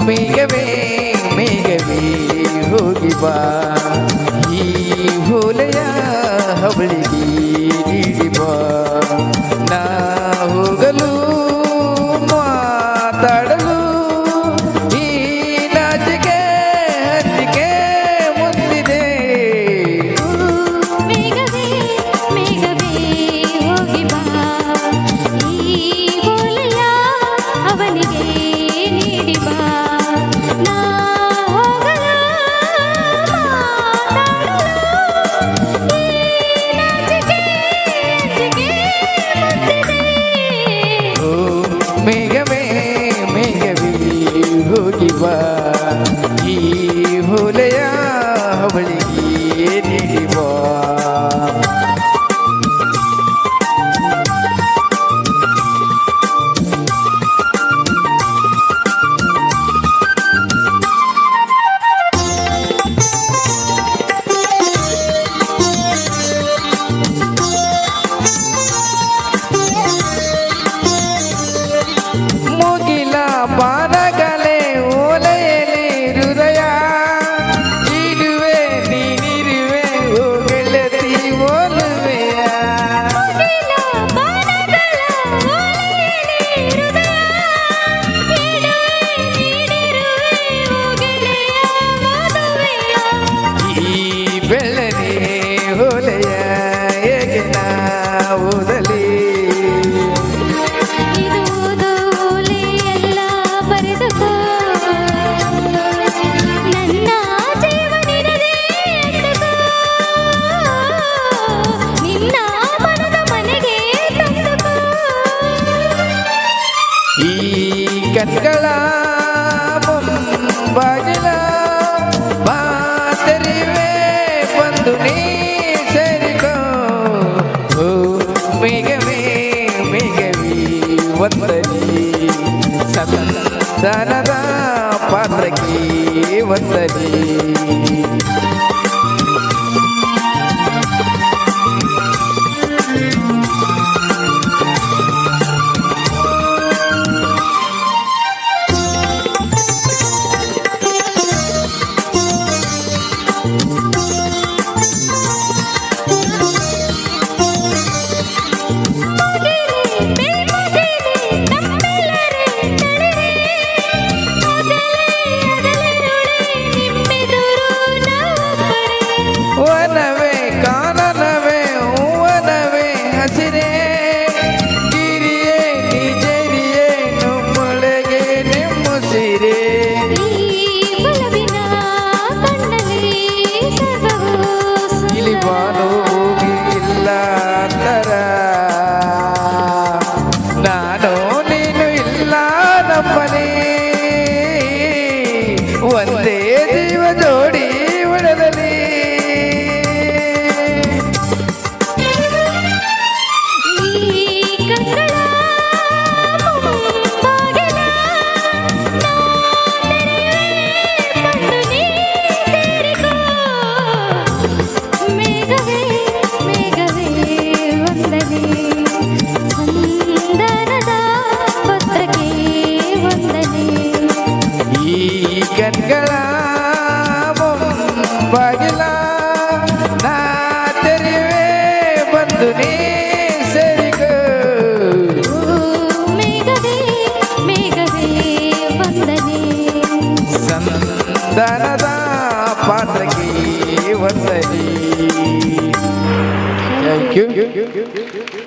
ಮೇಘವೇ ಮೇಘವೇ ಹೋಗಿ ಬಾ ಈ ಹೊಲೆಯ ಹವಳಿಗೆ ನೀಡಿ ಬಾ ನಾ ಹೋಗಲು ಮಾತಾಡಲು ಈ ನಾಚಿಕೆ ಹಂಚಿಕೆ ಮುಂದಿದೆ ಮೇಘವೇ ಮೇಘವೇ ಹೋಗಿ ಬಾ ಈ ಹೊಲೆಯ ಅವನಿಗೆ ನೀಡಿ ಬಾ ನಾ ಹೋಗಲು ಮಾತಾಡಲು ಈ ನಾಚಿಕೆ ಹಂಚಿಕೆ ಮುಂದಿದೆ ಓ ಮೇಘವೇ ಮೇಘವೇ ಹೋಗಿ ಬಾ ಈ ಹೊಲೆಯ ಹವಳಿಗೆ ನೀಡಿ ಬಾ ಮುಗಿಲ ಬಾನಗಲೆ ಓಲೆಯಲ್ಲಿ ಹೃದಯ ಇರುವೆ ನೀನಿರುವೆ ಓ ಗೆಳತಿ ಓಲುವೆಯ ಮುಗಿಲ ಬಾಣಗಳ ಓಲೆಯಲ್ಲಿ ಹೃದಯ ಇಡುವೆ ನೀಡಿರುವೆ ಓ ಗೆಳೆಯ ಮದುವೆಯ ಈ ಬೆಳ್ಳನೆ ಹೊಲೆಯ ಹೇಗೆ ನಾ ಓದಲಿ ಇದು ಓಲೆಯೆಲ್ಲ ಬರೆದುಕೋ ನನ್ನ ಜೀವ ನಿನದೇ ಅಂದುಕೋ ನಿನ್ನ ಮನದ ಮನೆಗೆ ತಂದುಕೋ ಈ ಕಣ್ಗಳ ಮುಂಬಾಗಿಲ ಮಾತರಿವೆ ಬಂದು ನೀ ಸೇರಿಕೋ ಓ ಮೇಘವೇ ಮೇಘವೇ ವಂದನಿ ಸಂಧಾನದ ಪಾತ್ರಕ್ಕೆ ವಂದನಿ ವನವೇ ಕಾನನವೇ ಹೂವನವೇ ಹಸಿರೇ ಗಿರಿಯೇ ನಿಜರಿಯೇ ನಮ್ಮೊಳಗೆ ನೆಮ್ಮುಸಿರೇ ಇಲ್ಲಿ ಬಾನು ಭೂಮಿ ಇಲ್ಲ ಅಂತರ ನಾನು ನೀನು ಇಲ್ಲ ನಮ್ಮನೆ ಒಂದೇ ಜೀವ ಜೋಡಿ ಒಡದಲ್ಲಿ ಮೇಘವೇ ಮೇಘವೇ ವಂದನೆ ಸಂಧಾನದ ಪತ್ರಕ್ಕೆ ವಂದನೆ ಈ ಕಣ್ಗಳ ಮುಂಬಾಗಿಲ ನಾ ತೆರಿವೆ ಬಂದು ನೀ ಸೇರಿಕೋ ಮೇಘವೇ ಮೇಘವೇ ವಂದನೆ ಸಂಧಾನದ ಪಾತ್ರಕ್ಕೆ ವಂದನಿ ಥ್ಯಾಂಕ್ ಯು